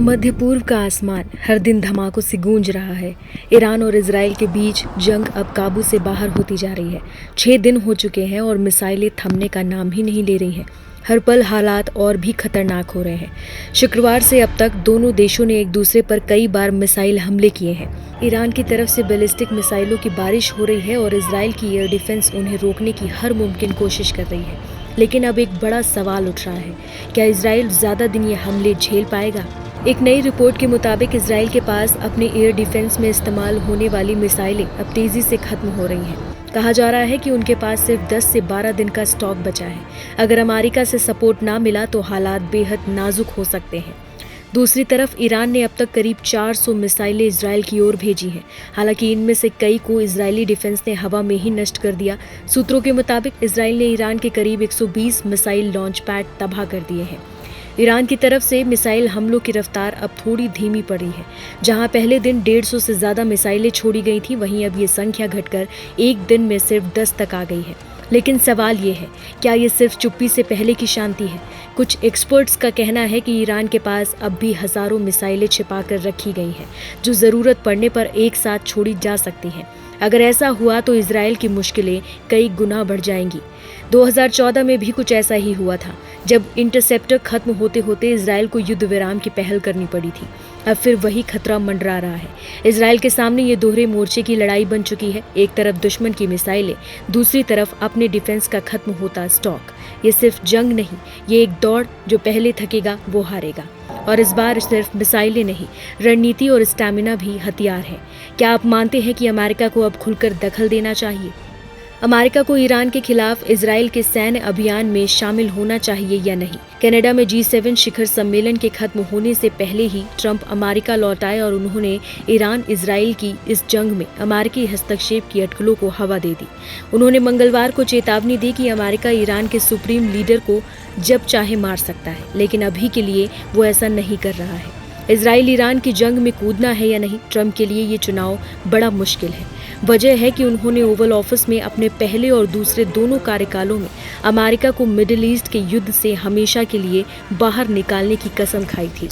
मध्य पूर्व का आसमान हर दिन धमाकों से गूंज रहा है। ईरान और इजराइल के बीच जंग अब काबू से बाहर होती जा रही है। 6 दिन हो चुके हैं और मिसाइलें थमने का नाम ही नहीं ले रही हैं। हर पल हालात और भी खतरनाक हो रहे हैं। शुक्रवार से अब तक दोनों देशों ने एक दूसरे पर कई बार मिसाइल हमले किए हैं। ईरान की तरफ से बैलिस्टिक मिसाइलों की बारिश हो रही है और इजराइल की एयर डिफेंस उन्हें रोकने की हर मुमकिन कोशिश कर रही है। लेकिन अब एक बड़ा सवाल उठ रहा है, क्या इजराइल ज्यादा दिन ये हमले झेल पाएगा? एक नई रिपोर्ट के मुताबिक इजराइल के पास अपने एयर डिफेंस में इस्तेमाल होने वाली मिसाइलें अब तेजी से खत्म हो रही हैं। कहा जा रहा है कि उनके पास सिर्फ 10 से 12 दिन का स्टॉक बचा है। अगर अमेरिका से सपोर्ट ना मिला तो हालात बेहद नाजुक हो सकते हैं। दूसरी तरफ ईरान ने अब तक करीब 400 मिसाइलें इजराइल की ओर भेजी हैं। हालांकि इनमें से कई को इजरायली डिफेंस ने हवा में ही नष्ट कर दिया। सूत्रों के मुताबिक इजराइल ने ईरान के करीब 120 मिसाइल लॉन्च पैड तबाह कर दिए हैं। ईरान की तरफ से मिसाइल हमलों की रफ्तार अब थोड़ी धीमी पड़ी है। जहां पहले दिन 150 से ज्यादा मिसाइलें छोड़ी गई थी, वहीं अब ये संख्या घटकर एक दिन में सिर्फ 10 तक आ गई है। लेकिन सवाल ये है, क्या ये सिर्फ चुप्पी से पहले की शांति है? कुछ एक्सपर्ट्स का कहना है कि ईरान के पास अब भी हजारों मिसाइलें छिपा कर रखी गई हैं, जो जरूरत पड़ने पर एक साथ छोड़ी जा सकती हैं। अगर ऐसा हुआ तो इजराइल की मुश्किलें कई गुना बढ़ जाएंगी। 2014 में भी कुछ ऐसा ही हुआ था, जब इंटरसेप्टर खत्म होते होते इजराइल को युद्ध विराम की पहल करनी पड़ी थी। अब फिर वही खतरा मंडरा रहा है। इजराइल के सामने ये दोहरे मोर्चे की लड़ाई बन चुकी है। एक तरफ दुश्मन की मिसाइलें, दूसरी तरफ अपने डिफेंस का खत्म होता स्टॉक। ये सिर्फ जंग नहीं, ये एक दौड़, जो पहले थकेगा वो हारेगा। और इस बार सिर्फ मिसाइलें नहीं, रणनीति और स्टैमिना भी हथियार है। क्या आप मानते हैं कि अमेरिका को अब खुलकर दखल देना चाहिए? अमेरिका को ईरान के खिलाफ इजराइल के सैन्य अभियान में शामिल होना चाहिए या नहीं? कनाडा में G7 शिखर सम्मेलन के खत्म होने से पहले ही ट्रंप अमेरिका लौट आए और उन्होंने ईरान इजराइल की इस जंग में अमेरिकी हस्तक्षेप की अटकलों को हवा दे दी। उन्होंने मंगलवार को चेतावनी दी कि अमेरिका ईरान के सुप्रीम लीडर को जब चाहे मार सकता है, लेकिन अभी के लिए वो ऐसा नहीं कर रहा है। इजराइल ईरान की जंग में कूदना है या नहीं, ट्रंप के लिए ये चुनाव बड़ा मुश्किल है। वजह है कि उन्होंने ओवल ऑफिस में अपने पहले और दूसरे दोनों कार्यकालों में अमेरिका को मिडिल ईस्ट के युद्ध से हमेशा के लिए बाहर निकालने की कसम खाई थी।